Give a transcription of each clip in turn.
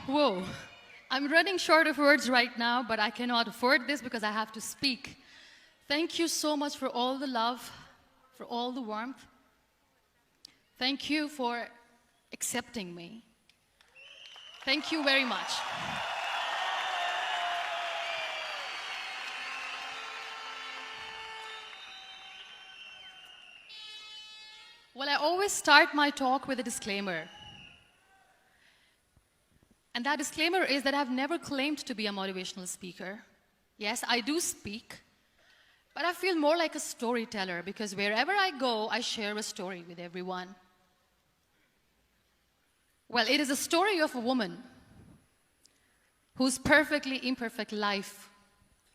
Whoa. I'm running short of words right now, but I cannot afford this because I have to speak. Thank you so much for all the love, for all the warmth. Thank you for accepting me. Thank you very much. Well, I always start my talk with a disclaimer. And that disclaimer is that I've never claimed to be a motivational speaker. Yes, I do speak, but I feel more like a storyteller because wherever I go, I share a story with everyone. Well, it is a story of a woman whose perfectly imperfect life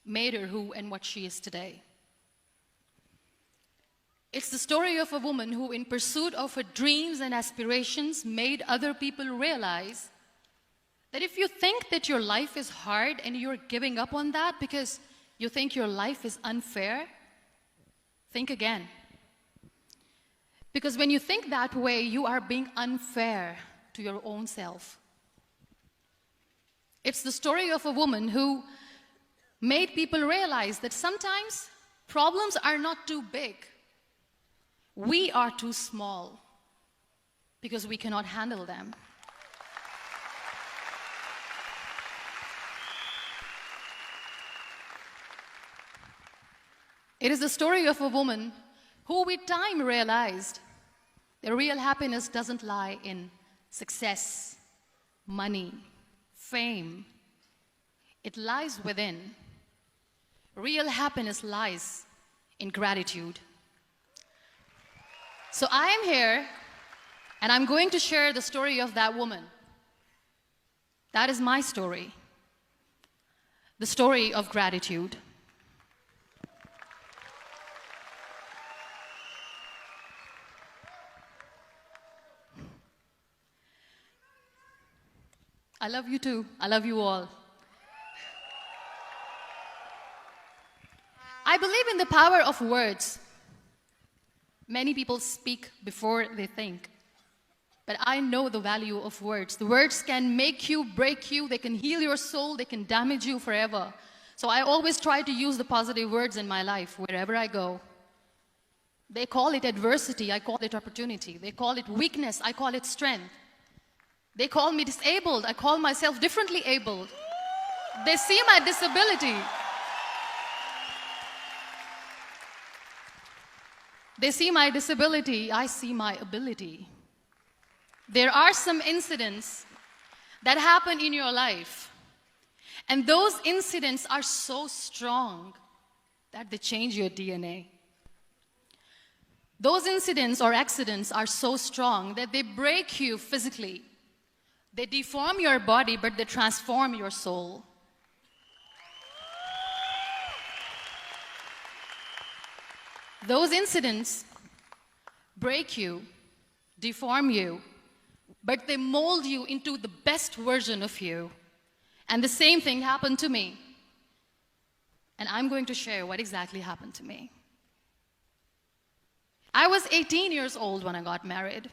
made her who and what she is today. It's the story of a woman who, in pursuit of her dreams and aspirations, made other people realize that if you think that your life is hard and you're giving up on that because you think your life is unfair, think again. Because when you think that way, you are being unfair to your own self. It's the story of a woman who made people realize that sometimes problems are not too big. We are too small because we cannot handle them. It is the story of a woman who with time realized that real happiness doesn't lie in success, money, fame. It lies within. Real happiness lies in gratitude. So I am here and I'm going to share the story of that woman. That is my story. The story of gratitude. I love you too. I love you all. I believe in the power of words. Many people speak before they think. But I know the value of words. The words can make you, break you, they can heal your soul, they can damage you forever. So I always try to use the positive words in my life wherever I go. They call it adversity, I call it opportunity. They call it weakness, I call it strength. They call me disabled, I call myself differently abled. They see my disability. They see my disability, I see my ability. There are some incidents that happen in your life, and those incidents are so strong that they change your DNA. Those incidents or accidents are so strong that they break you physically. They deform your body, but they transform your soul. Those incidents break you, deform you, but they mold you into the best version of you. And the same thing happened to me. And I'm going to share what exactly happened to me. I was 18 years old when I got married.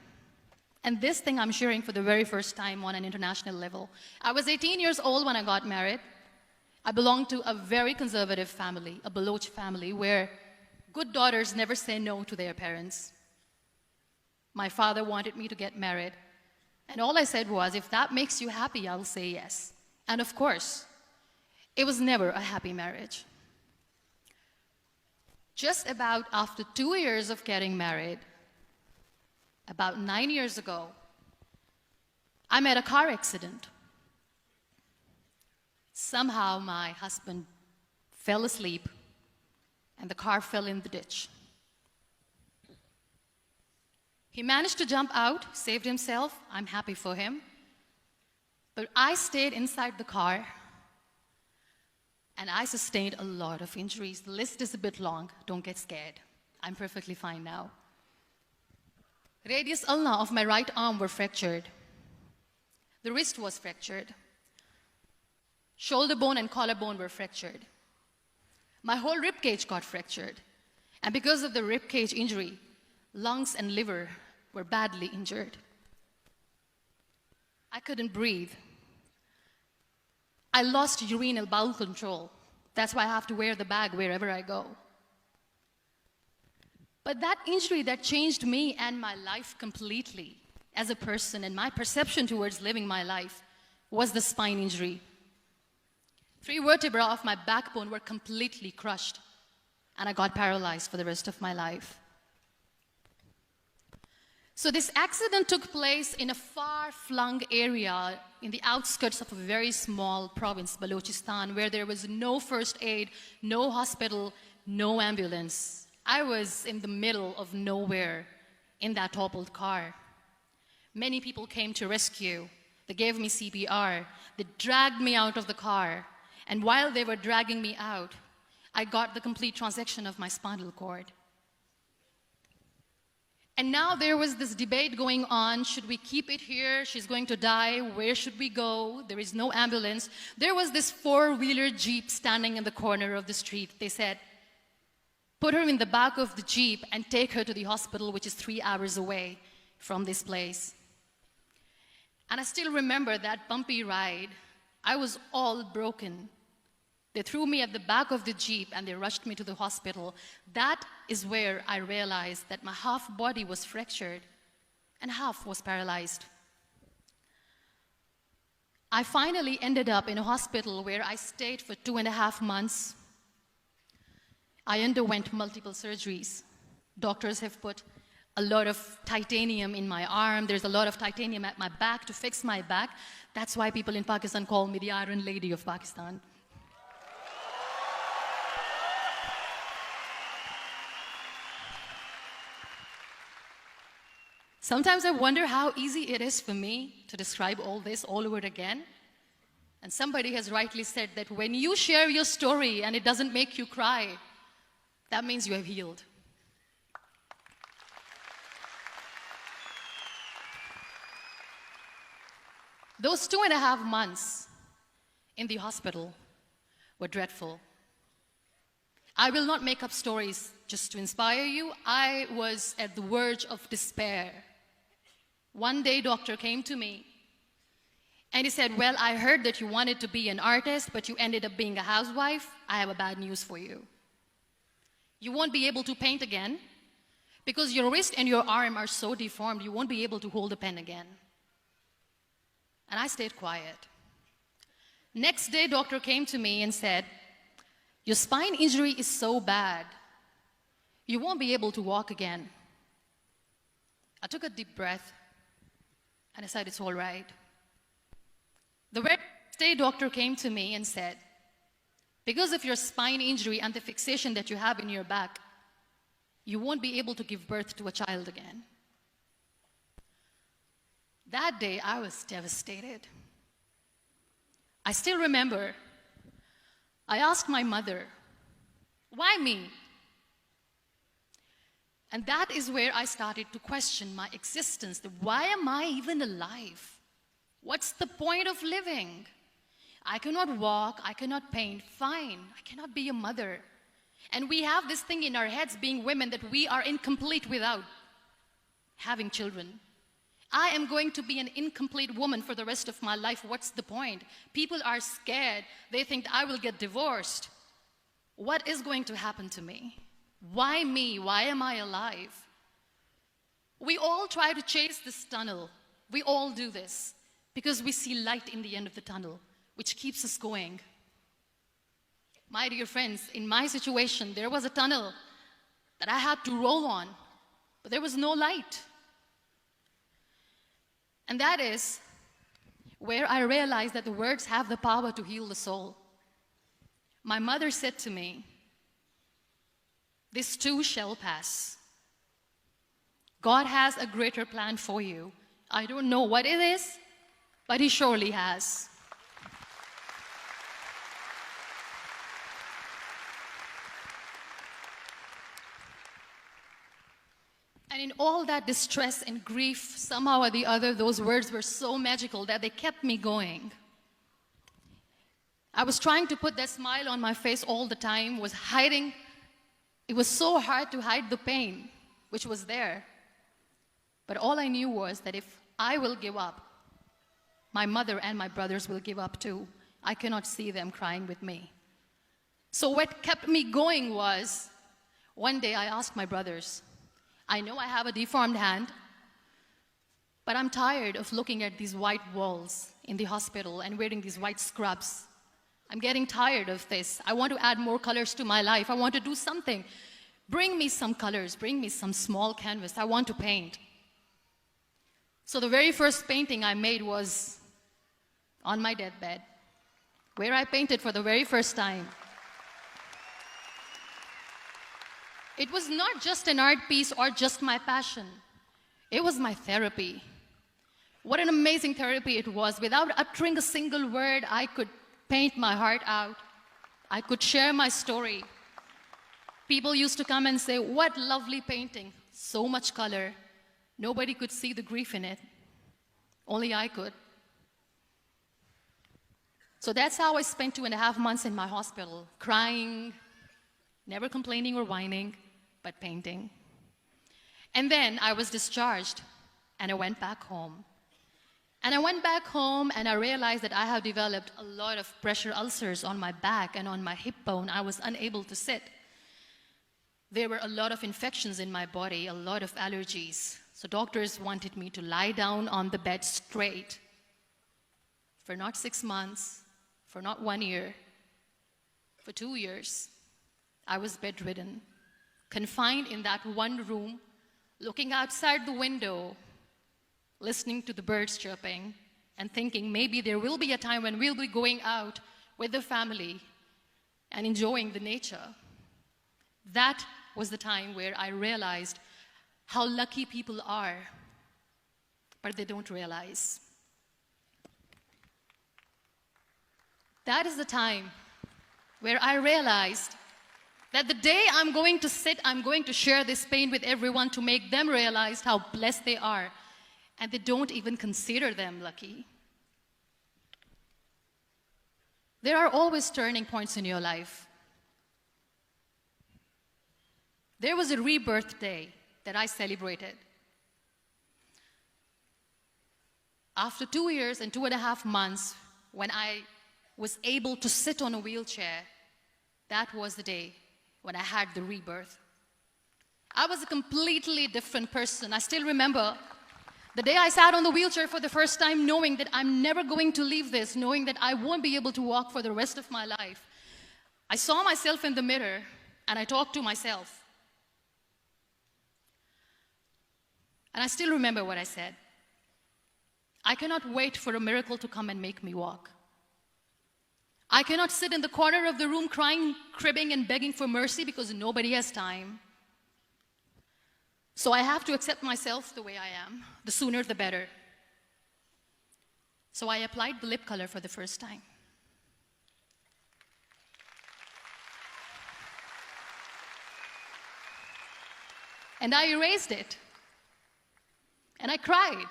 And this thing I'm sharing for the very first time on an international level. I was 18 years old when I got married. I belonged to a very conservative family, a Baloch family, where good daughters never say no to their parents. My father wanted me to get married. And all I said was, if that makes you happy, I'll say yes. And of course, it was never a happy marriage. Just about after 2 years of getting married, about 9 years ago, I met a car accident. Somehow my husband fell asleep and the car fell in the ditch. He managed to jump out, saved himself. I'm happy for him. But I stayed inside the car and I sustained a lot of injuries. The list is a bit long. Don't get scared. I'm perfectly fine now. Radius ulna of my right arm were fractured. The wrist was fractured. Shoulder bone and collarbone were fractured. My whole rib cage got fractured. And because of the rib cage injury, lungs and liver were badly injured. I couldn't breathe. I lost urinary bowel control. That's why I have to wear the bag wherever I go. But that injury that changed me and my life completely as a person and my perception towards living my life was the spine injury. 3 vertebrae of my backbone were completely crushed, and I got paralyzed for the rest of my life. So this accident took place in a far-flung area in the outskirts of a very small province, Balochistan, where there was no first aid, no hospital, no ambulance. I was in the middle of nowhere in that toppled car. Many people came to rescue. They gave me CPR. They dragged me out of the car. And while they were dragging me out, I got the complete transection of my spinal cord. And now there was this debate going on. Should we keep it here? She's going to die. Where should we go? There is no ambulance. There was this 4-wheeler Jeep standing in the corner of the street. They said, put her in the back of the Jeep and take her to the hospital, which is 3 hours away from this place. And I still remember that bumpy ride. I was all broken. They threw me at the back of the Jeep and they rushed me to the hospital. That is where I realized that my half body was fractured and half was paralyzed. I finally ended up in a hospital where I stayed for 2.5 months. I underwent multiple surgeries. Doctors have put a lot of titanium in my arm. There's a lot of titanium at my back to fix my back. That's why people in Pakistan call me the Iron Lady of Pakistan. Sometimes I wonder how easy it is for me to describe all this all over again. And somebody has rightly said that when you share your story and it doesn't make you cry, that means you have healed. Those 2.5 months in the hospital were dreadful. I will not make up stories just to inspire you. I was at the verge of despair. One day, doctor came to me and he said, well, I heard that you wanted to be an artist, but you ended up being a housewife. I have a bad news for you. You won't be able to paint again because your wrist and your arm are so deformed, you won't be able to hold a pen again. And I stayed quiet. Next day, doctor came to me and said, your spine injury is so bad, you won't be able to walk again. I took a deep breath and I said, it's all right. The very next day, doctor came to me and said, because of your spine injury and the fixation that you have in your back, you won't be able to give birth to a child again. That day, I was devastated. I still remember, I asked my mother, why me? And that is where I started to question my existence. Why am I even alive? What's the point of living? I cannot walk, I cannot paint, fine. I cannot be a mother. And we have this thing in our heads, being women, that we are incomplete without having children. I am going to be an incomplete woman for the rest of my life. What's the point? People are scared. They think I will get divorced. What is going to happen to me? Why me? Why am I alive? We all try to chase this tunnel. We all do this because we see light in the end of the tunnel, which keeps us going. My dear friends, in my situation, there was a tunnel that I had to roll on, but there was no light. And that is where I realized that the words have the power to heal the soul. My mother said to me, this too shall pass. God has a greater plan for you. I don't know what it is, but He surely has. And in all that distress and grief, somehow or the other, those words were so magical that they kept me going. I was trying to put that smile on my face all the time, was hiding. It was so hard to hide the pain, which was there. But all I knew was that if I will give up, my mother and my brothers will give up too. I cannot see them crying with me. So what kept me going was, one day I asked my brothers, I know I have a deformed hand, but I'm tired of looking at these white walls in the hospital and wearing these white scrubs. I'm getting tired of this. I want to add more colors to my life. I want to do something. Bring me some colors. Bring me some small canvas. I want to paint. So the very first painting I made was on my deathbed, where I painted for the very first time. It was not just an art piece or just my passion. It was my therapy. What an amazing therapy it was. Without uttering a single word, I could paint my heart out. I could share my story. People used to come and say, what lovely painting, so much color. Nobody could see the grief in it. Only I could. So that's how I spent 2.5 months in my hospital, crying, never complaining or whining, but painting. And then I was discharged, and I went back home. And I went back home, and I realized that I have developed a lot of pressure ulcers on my back and on my hip bone. I was unable to sit. There were a lot of infections in my body, a lot of allergies. So doctors wanted me to lie down on the bed straight for not 6 months, for not 1 year, for 2 years. I was bedridden, confined in that one room, looking outside the window, listening to the birds chirping, and thinking maybe there will be a time when we'll be going out with the family and enjoying the nature. That was the time where I realized how lucky people are, but they don't realize. That is the time where I realized that the day I'm going to sit, I'm going to share this pain with everyone to make them realize how blessed they are, and they don't even consider them lucky. There are always turning points in your life. There was a rebirth day that I celebrated. After 2 years and 2.5 months, when I was able to sit on a wheelchair, that was the day when I had the rebirth. I was a completely different person. I still remember the day I sat on the wheelchair for the first time, knowing that I'm never going to leave this, knowing that I won't be able to walk for the rest of my life. I saw myself in the mirror, and I talked to myself. And I still remember what I said. I cannot wait for a miracle to come and make me walk. I cannot sit in the corner of the room crying, cribbing, and begging for mercy because nobody has time. So I have to accept myself the way I am. The sooner, the better. So I applied the lip color for the first time. And I erased it. And I cried.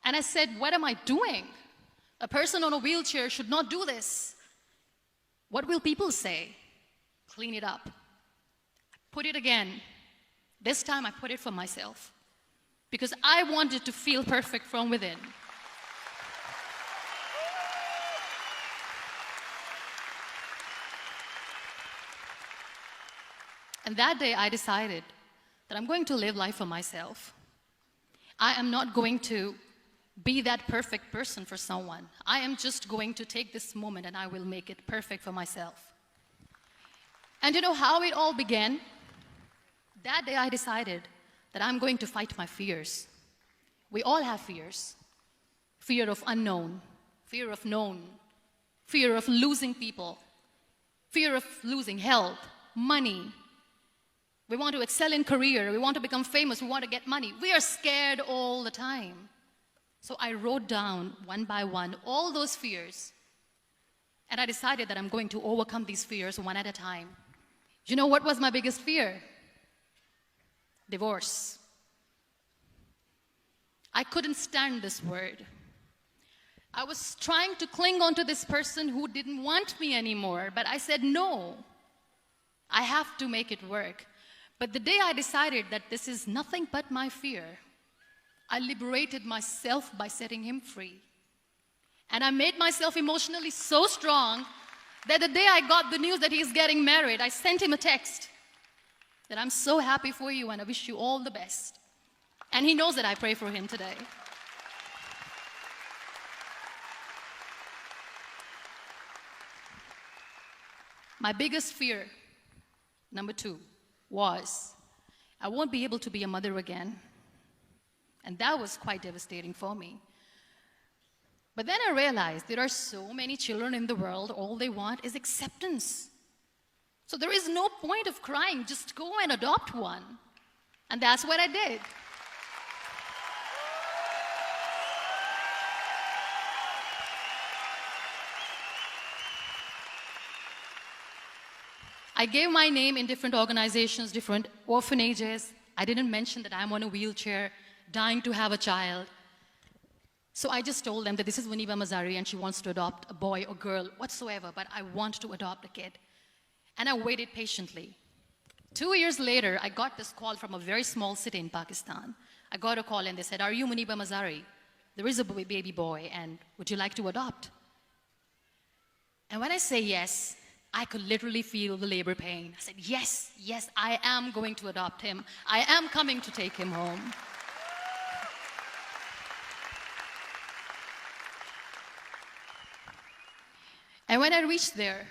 And I said, what am I doing? A person on a wheelchair should not do this. What will people say? Clean it up. Put it again. This time I put it for myself. Because I wanted to feel perfect from within. And that day I decided that I'm going to live life for myself. I am not going to be that perfect person for someone. I am just going to take this moment and I will make it perfect for myself. And you know how it all began? That day I decided that I'm going to fight my fears. We all have fears. Fear of unknown, fear of known, fear of losing people, fear of losing health, money. We want to excel in career, we want to become famous, we want to get money. We are scared all the time. So I wrote down one by one all those fears. And I decided that I'm going to overcome these fears one at a time. You know what was my biggest fear? Divorce. I couldn't stand this word. I was trying to cling on to this person who didn't want me anymore, but I said no. I have to make it work. But the day I decided that this is nothing but my fear, I liberated myself by setting him free. And I made myself emotionally so strong that the day I got the news that he's getting married, I sent him a text that I'm so happy for you and I wish you all the best. And he knows that I pray for him today. My biggest fear, number 2, was I won't be able to be a mother again. And that was quite devastating for me. But then I realized there are so many children in the world, all they want is acceptance. So there is no point of crying, just go and adopt one. And that's what I did. I gave my name in different organizations, different orphanages. I didn't mention that I'm on a wheelchair, dying to have a child. So I just told them that this is MUNIBA MAZARI and she wants to adopt a boy or girl, whatsoever, but I want to adopt a kid. And I waited patiently. 2 years later, I got this call from a very small city in Pakistan. I got a call and they said, "Are you MUNIBA MAZARI? There is a baby boy and would you like to adopt?" And when I say yes, I could literally feel the labor pain. I said, yes, yes, I am going to adopt him. I am coming to take him home. And when I reached there,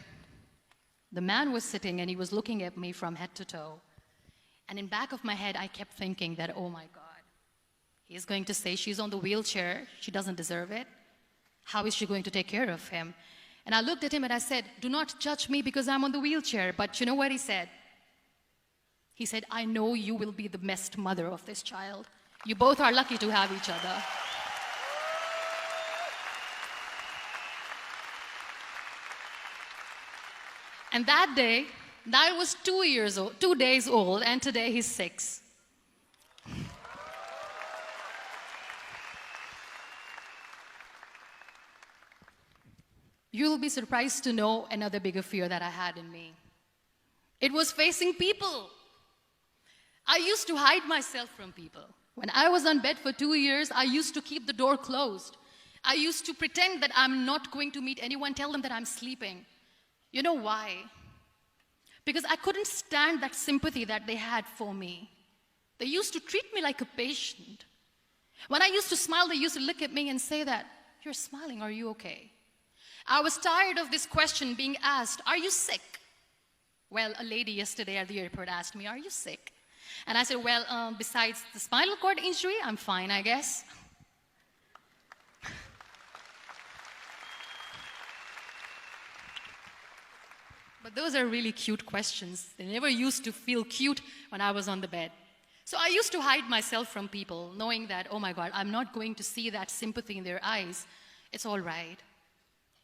the man was sitting and he was looking at me from head to toe. And in back of my head, I kept thinking that, oh my God, he's going to say she's on the wheelchair, she doesn't deserve it. How is she going to take care of him? And I looked at him and I said, do not judge me because I'm on the wheelchair. But you know what he said? He said, I know you will be the best mother of this child. You both are lucky to have each other. And that day, that was 2 days old, and today he's 6. You'll be surprised to know another bigger fear that I had in me. It was facing people. I used to hide myself from people. When I was on bed for 2 years, I used to keep the door closed. I used to pretend that I'm not going to meet anyone, tell them that I'm sleeping. You know why? Because I couldn't stand that sympathy that they had for me. They used to treat me like a patient. When I used to smile, they used to look at me and say that, "You're smiling, are you okay?" I was tired of this question being asked, "Are you sick?" Well, a lady yesterday at the airport asked me, "Are you sick?" And I said, well, besides the spinal cord injury, I'm fine, I guess. But those are really cute questions. They never used to feel cute when I was on the bed. So I used to hide myself from people, knowing that, oh my God, I'm not going to see that sympathy in their eyes. It's all right.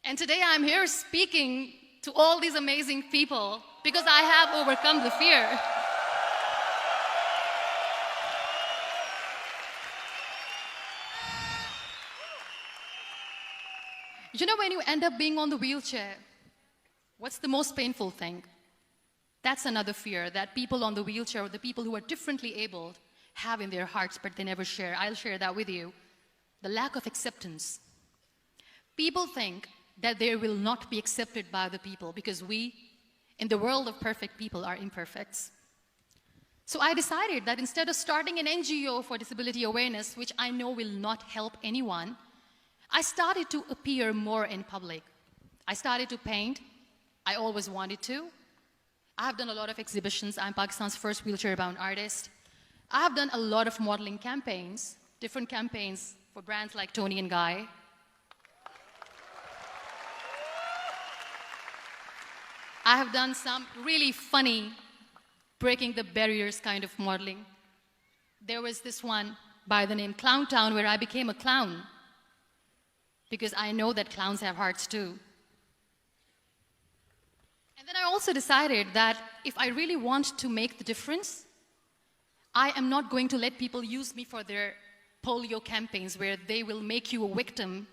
And today I'm here speaking to all these amazing people because I have overcome the fear. You know, when you end up being on the wheelchair, what's the most painful thing? That's another fear that people on the wheelchair or the people who are differently abled have in their hearts, but they never share. I'll share that with you. The lack of acceptance. People think that they will not be accepted by the people because we, in the world of perfect people, are imperfects. So I decided that instead of starting an NGO for disability awareness, which I know will not help anyone, I started to appear more in public. I started to paint. I always wanted to. I have done a lot of exhibitions. I'm Pakistan's first wheelchair-bound artist. I have done a lot of modeling campaigns, different campaigns for brands like Tony and Guy. I have done some really funny, breaking the barriers kind of modeling. There was this one by the name Clown Town where I became a clown because I know that clowns have hearts too. And then I also decided that if I really want to make the difference, I am not going to let people use me for their polio campaigns where they will make you a victim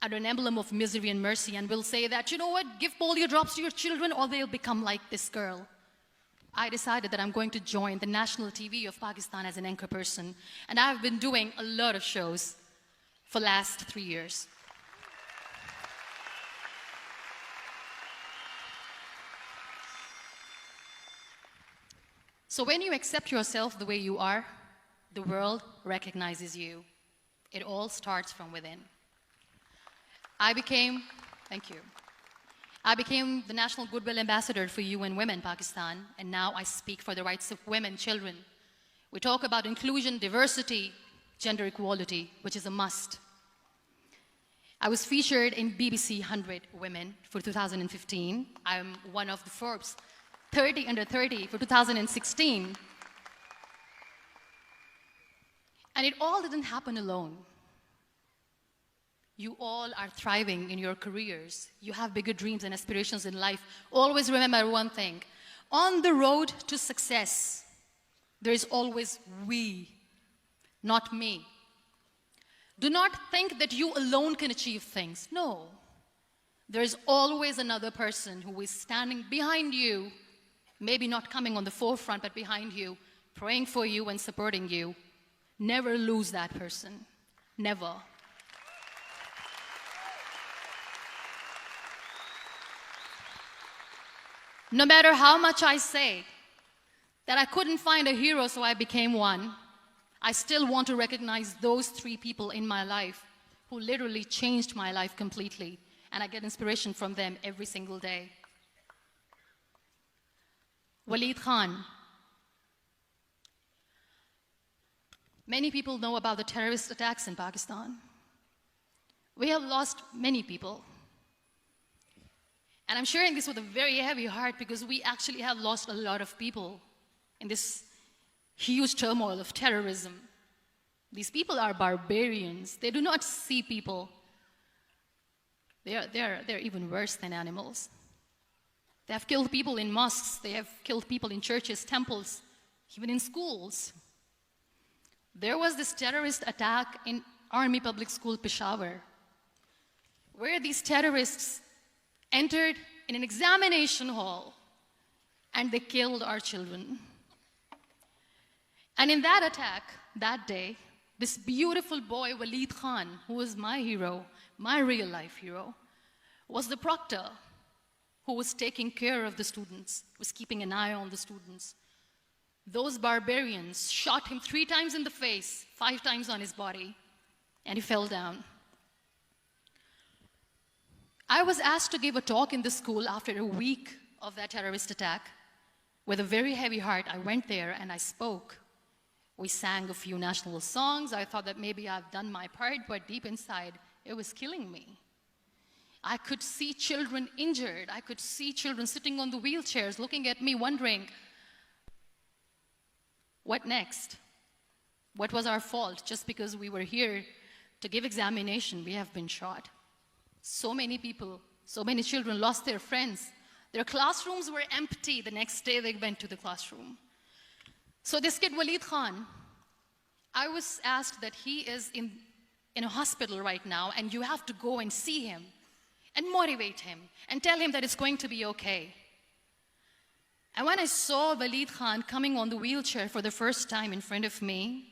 and an emblem of misery and mercy and will say that, you know what, give polio drops to your children or they'll become like this girl. I decided that I'm going to join the national TV of Pakistan as an anchor person. And I've been doing a lot of shows for the last 3 years. So when you accept yourself the way you are, the world recognizes you. It all starts from within. Thank you. I became the National Goodwill Ambassador for UN Women Pakistan, and now I speak for the rights of women, children. We talk about inclusion, diversity, gender equality, which is a must. I was featured in BBC 100 Women for 2015. I'm one of the Forbes 30 under 30 for 2016. And it all didn't happen alone. You all are thriving in your careers. You have bigger dreams and aspirations in life. Always remember one thing. On the road to success, there is always we, not me. Do not think that you alone can achieve things. No. There is always another person who is standing behind you, maybe not coming on the forefront, but behind you, praying for you and supporting you. Never lose that person. Never. No matter how much I say that I couldn't find a hero, so I became one, I still want to recognize those 3 people in my life who literally changed my life completely, and I get inspiration from them every single day. Waleed Khan. Many people know about the terrorist attacks in Pakistan. We have lost many people. And I'm sharing this with a very heavy heart because we actually have lost a lot of people in this huge turmoil of terrorism. These people are barbarians. They do not see people. They're even worse than animals. They have killed people in mosques. They have killed people in churches, temples, even in schools. There was this terrorist attack in Army Public School, Peshawar, where these terrorists entered in an examination hall and they killed our children. And in that attack, that day, this beautiful boy, Waleed Khan, who was my hero, my real life hero, was the proctor who was taking care of the students, was keeping an eye on the students. Those barbarians shot him 3 times in the face, 5 times on his body, and he fell down. I was asked to give a talk in the school after a week of that terrorist attack. With a very heavy heart, I went there and I spoke. We sang a few national songs. I thought that maybe I've done my part, but deep inside, it was killing me. I could see children injured. I could see children sitting on the wheelchairs looking at me wondering, what next? What was our fault? Just because we were here to give examination, we have been shot. So many people, so many children lost their friends. Their classrooms were empty. The next day they went to the classroom. So this kid, Waleed Khan, I was asked that he is in a hospital right now, and you have to go and see him and motivate him and tell him that it's going to be okay. And when I saw Waleed Khan coming on the wheelchair for the first time in front of me,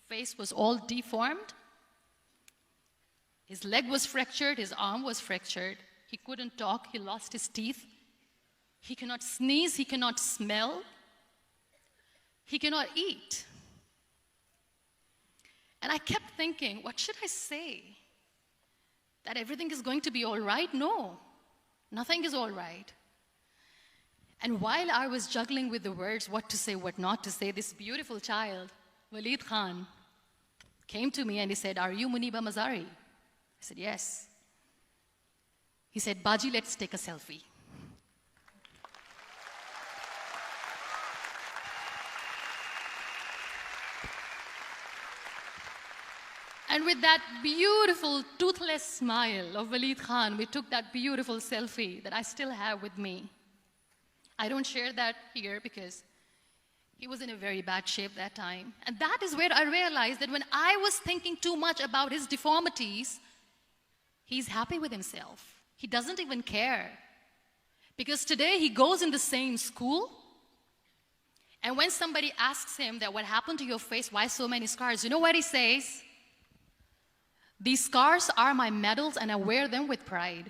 face was all deformed. His leg was fractured, his arm was fractured. He couldn't talk, he lost his teeth. He cannot sneeze, he cannot smell. He cannot eat. And I kept thinking, what should I say? That everything is going to be all right? No, nothing is all right. And while I was juggling with the words, what to say, what not to say, this beautiful child, Waleed Khan, came to me and he said, "Are you MUNIBA MAZARI?" I said, "Yes." He said, "Baji, let's take a selfie." And with that beautiful, toothless smile of Waleed Khan, we took that beautiful selfie that I still have with me. I don't share that here because he was in a very bad shape that time. And that is where I realized that when I was thinking too much about his deformities, he's happy with himself. He doesn't even care. Because today he goes in the same school, and when somebody asks him that what happened to your face, why so many scars, you know what he says? "These scars are my medals and I wear them with pride."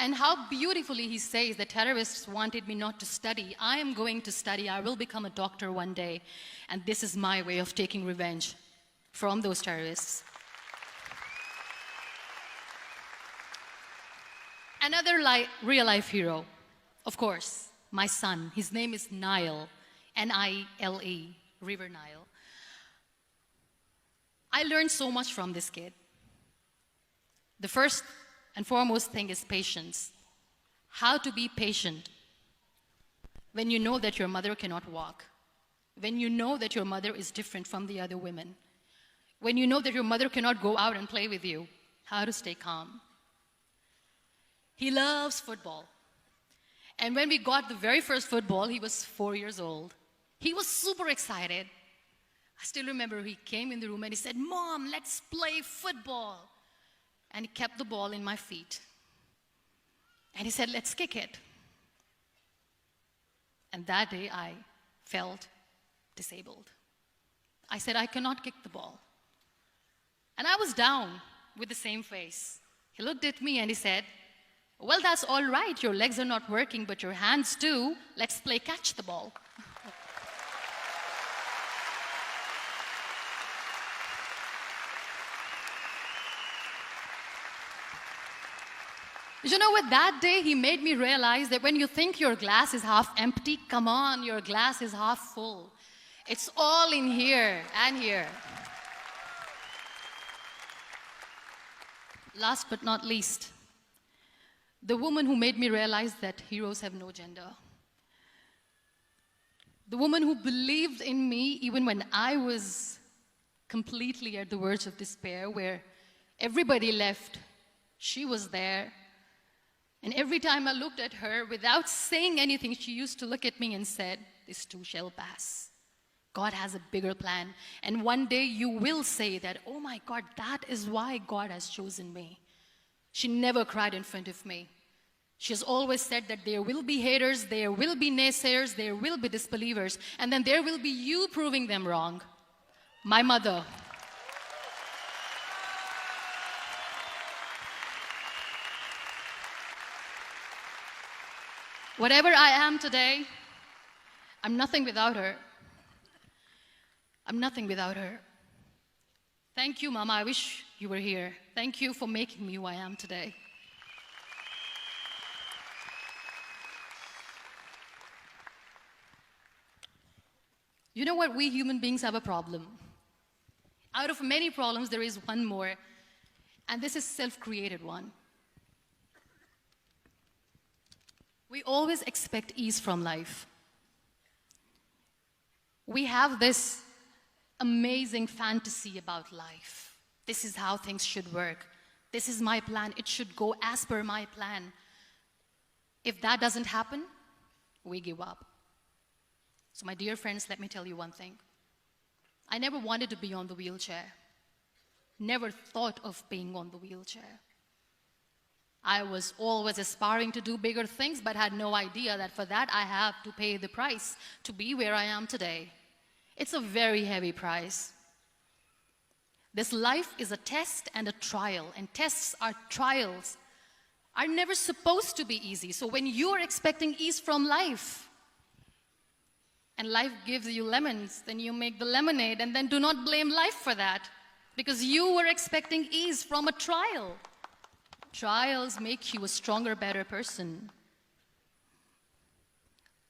And how beautifully he says the terrorists wanted me not to study. I am going to study. I will become a doctor one day. And this is my way of taking revenge from those terrorists. Another real-life hero, of course, my son. His name is Nile, N-I-L-E, River Nile. I learned so much from this kid. The first and foremost thing is patience. How to be patient when you know that your mother cannot walk, when you know that your mother is different from the other women, when you know that your mother cannot go out and play with you, how to stay calm. He loves football. And when we got the very first football, he was 4 years old. He was super excited. I still remember he came in the room and he said, "Mom, let's play football." And he kept the ball in my feet. And he said, "Let's kick it." And that day I felt disabled. I said, "I cannot kick the ball." And I was down with the same face. He looked at me and he said, "Well, that's all right. Your legs are not working, but your hands do. Let's play catch the ball." You know what? That day he made me realize that when you think your glass is half empty, come on, your glass is half full. It's all in here and here. Last but not least, the woman who made me realize that heroes have no gender. The woman who believed in me even when I was completely at the verge of despair, where everybody left, she was there. And every time I looked at her, without saying anything, she used to look at me and said, "This too shall pass. God has a bigger plan. And one day you will say that, oh my God, that is why God has chosen me." She never cried in front of me. She has always said that there will be haters, there will be naysayers, there will be disbelievers, and then there will be you proving them wrong. My mother. Whatever I am today, I'm nothing without her. I'm nothing without her. Thank you, Mama. I wish you were here. Thank you for making me who I am today. You know what? We human beings have a problem. Out of many problems, there is one more, and this is self-created one. We always expect ease from life. We have this amazing fantasy about life. This is how things should work. This is my plan. It should go as per my plan. If that doesn't happen, we give up. So my dear friends, let me tell you one thing. I never wanted to be on the wheelchair. Never thought of being on the wheelchair. I was always aspiring to do bigger things, but had no idea that for that I have to pay the price to be where I am today. It's a very heavy price. This life is a test and a trial, and tests are trials are never supposed to be easy. So when you're expecting ease from life, and life gives you lemons, then you make the lemonade, and then do not blame life for that, because you were expecting ease from a trial. Trials make you a stronger, better person.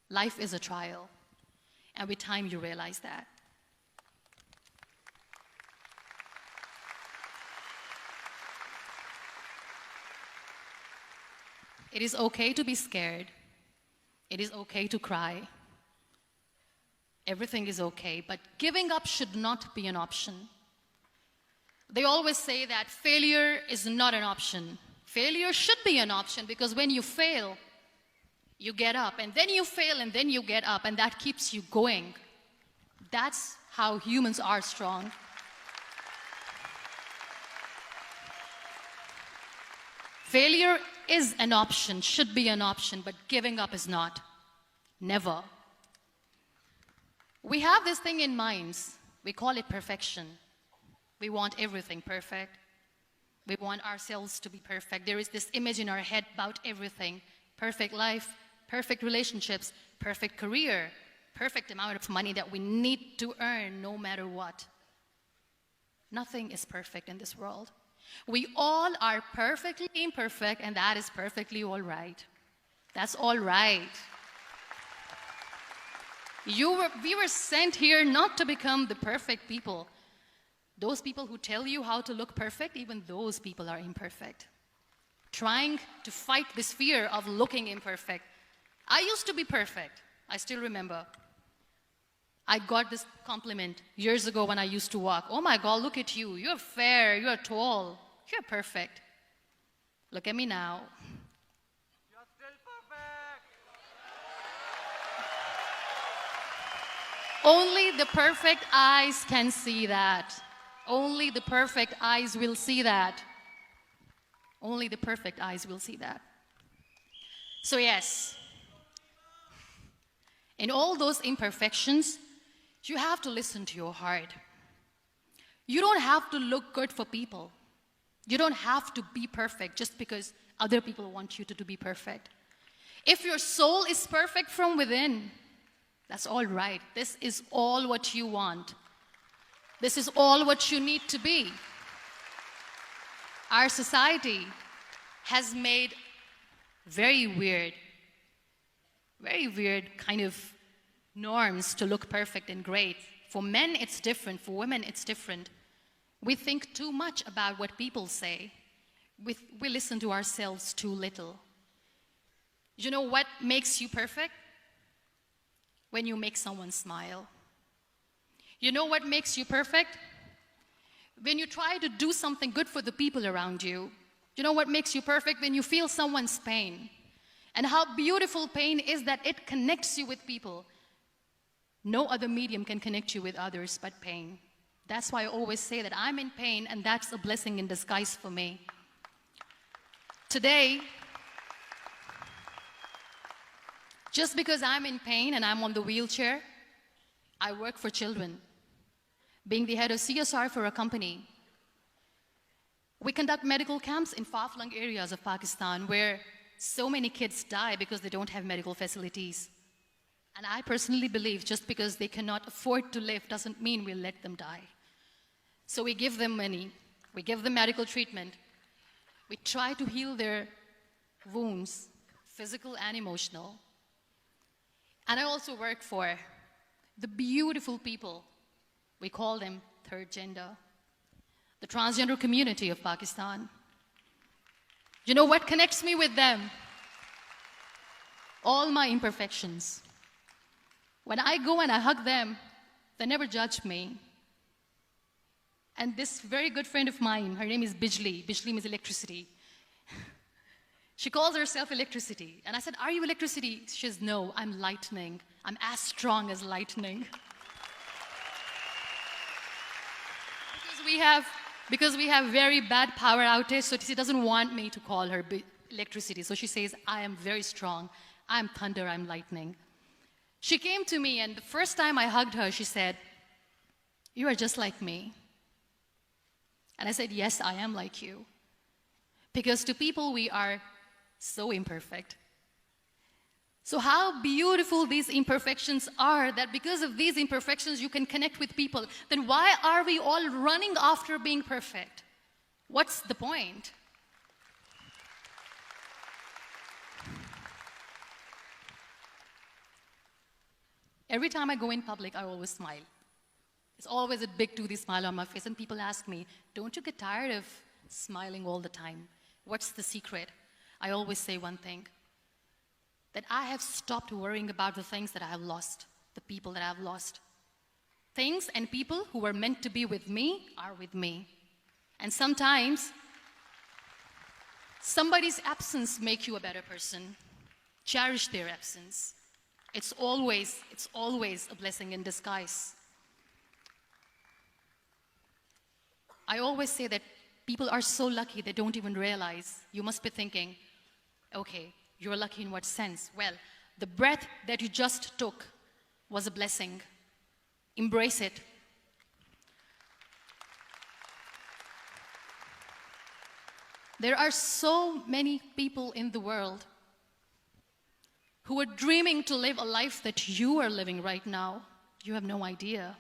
Life is a trial, and with time you realize that. It is okay to be scared. It is okay to cry. Everything is okay, but giving up should not be an option. They always say that failure is not an option. Failure should be an option, because when you fail, you get up, and then you fail, and then you get up, and that keeps you going. That's how humans are strong. Failure is an option, should be an option, but giving up is not. Never. We have this thing in minds. We call it perfection. We want everything perfect. We want ourselves to be perfect. There is this image in our head about everything. Perfect life, perfect relationships, perfect career, perfect amount of money that we need to earn no matter what. Nothing is perfect in this world. We all are perfectly imperfect, and that is perfectly all right. That's all right. We were sent here not to become the perfect people. Those people who tell you how to look perfect, even those people are imperfect. Trying to fight this fear of looking imperfect. I used to be perfect. I still remember. I got this compliment years ago when I used to walk. Oh my God, look at you. You're fair, you're tall, you're perfect. Look at me now. You're still perfect. Only the perfect eyes can see that. Only the perfect eyes will see that. Only the perfect eyes will see that. So yes, in all those imperfections, you have to listen to your heart. You don't have to look good for people. You don't have to be perfect just because other people want you to be perfect. If your soul is perfect from within, that's all right. This is all what you want. This is all what you need to be. Our society has made very weird kind of norms to look perfect and great. For men, it's different. For women, it's different. We think too much about what people say. We listen to ourselves too little. You know what makes you perfect? When you make someone smile. You know what makes you perfect? When you try to do something good for the people around you. You know what makes you perfect? When you feel someone's pain. And how beautiful pain is that it connects you with people. No other medium can connect you with others but pain. That's why I always say that I'm in pain, and that's a blessing in disguise for me. Today, just because I'm in pain and I'm on the wheelchair, I work for children. Being the head of CSR for a company, we conduct medical camps in far-flung areas of Pakistan where so many kids die because they don't have medical facilities. And I personally believe just because they cannot afford to live doesn't mean we'll let them die. So we give them money, we give them medical treatment, we try to heal their wounds, physical and emotional. And I also work for the beautiful people, we call them third gender, the transgender community of Pakistan. You know what connects me with them? All my imperfections. When I go and I hug them, they never judge me. And this very good friend of mine, her name is Bijli. Bijli means electricity. She calls herself electricity. And I said, are you electricity? She says, no, I'm lightning. I'm as strong as lightning. Because we have very bad power outage, so she doesn't want me to call her electricity. So she says, I am very strong. I'm thunder, I'm lightning. She came to me, and the first time I hugged her, she said, you are just like me. And I said, yes, I am like you. Because to people, we are so imperfect. So how beautiful these imperfections are, that because of these imperfections, you can connect with people. Then why are we all running after being perfect? What's the point? Every time I go in public, I always smile. It's always a big toothy smile on my face, and people ask me, don't you get tired of smiling all the time? What's the secret? I always say one thing, that I have stopped worrying about the things that I have lost, the people that I have lost. Things and people who were meant to be with me are with me. And sometimes, somebody's absence makes you a better person. Cherish their absence. It's always a blessing in disguise. I always say that people are so lucky they don't even realize. You must be thinking, okay, you're lucky in what sense? Well, the breath that you just took was a blessing. Embrace it. There are so many people in the world who are dreaming to live a life that you are living right now. You have no idea.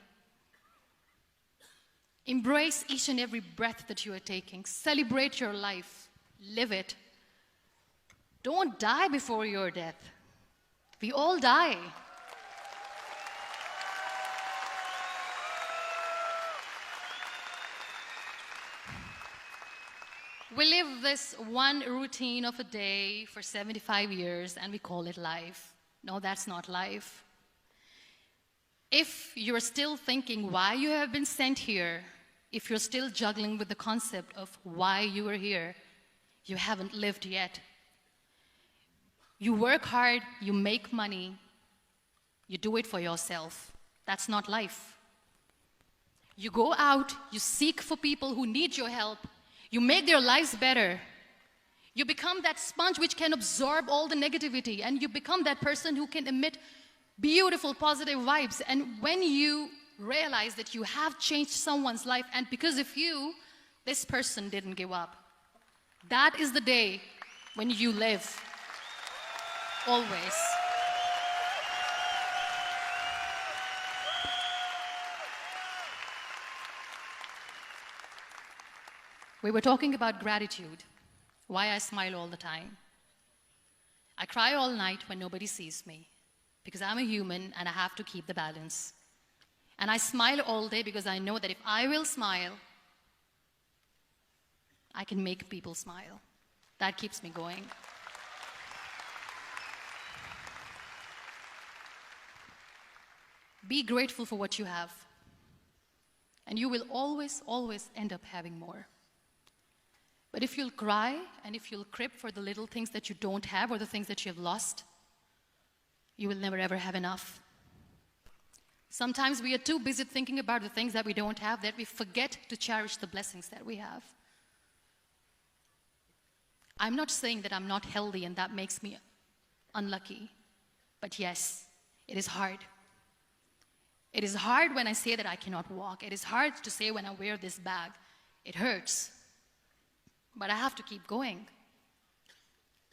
Embrace each and every breath that you are taking. Celebrate your life. Live it. Don't die before your death. We all die. We live this one routine of a day for 75 years and we call it life. No, that's not life. If you're still thinking why you have been sent here, if you're still juggling with the concept of why you are here, you haven't lived yet. You work hard, you make money, you do it for yourself. That's not life. You go out, you seek for people who need your help, you make their lives better. You become that sponge which can absorb all the negativity, and you become that person who can emit beautiful, positive vibes. And when you realize that you have changed someone's life, and because of you, this person didn't give up, that is the day when you live. Always. We were talking about gratitude, why I smile all the time. I cry all night when nobody sees me, because I'm a human and I have to keep the balance. And I smile all day because I know that if I will smile, I can make people smile. That keeps me going. Be grateful for what you have, and you will always, always end up having more. But if you'll cry and if you'll crib for the little things that you don't have or the things that you have lost, you will never ever have enough. Sometimes we are too busy thinking about the things that we don't have that we forget to cherish the blessings that we have. I'm not saying that I'm not healthy and that makes me unlucky, but yes, it is hard. It is hard when I say that I cannot walk. It is hard to say when I wear this bag. It hurts. But I have to keep going,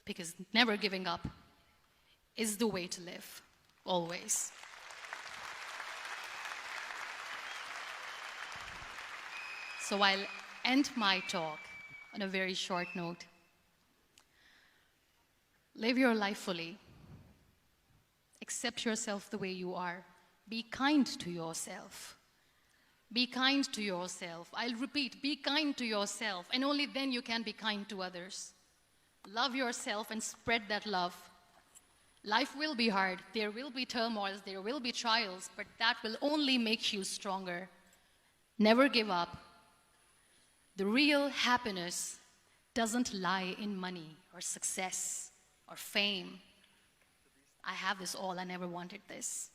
because never giving up is the way to live, always. So I'll end my talk on a very short note. Live your life fully. Accept yourself the way you are. Be kind to yourself. Be kind to yourself. I'll repeat, be kind to yourself, and only then you can be kind to others. Love yourself and spread that love. Life will be hard. There will be turmoils, there will be trials, but that will only make you stronger. Never give up. The real happiness doesn't lie in money or success or fame. I have this all, I never wanted this.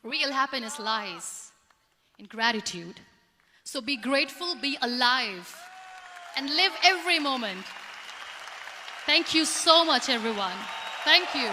Real happiness lies in gratitude. So be grateful, be alive, and live every moment. Thank you so much, everyone. Thank you.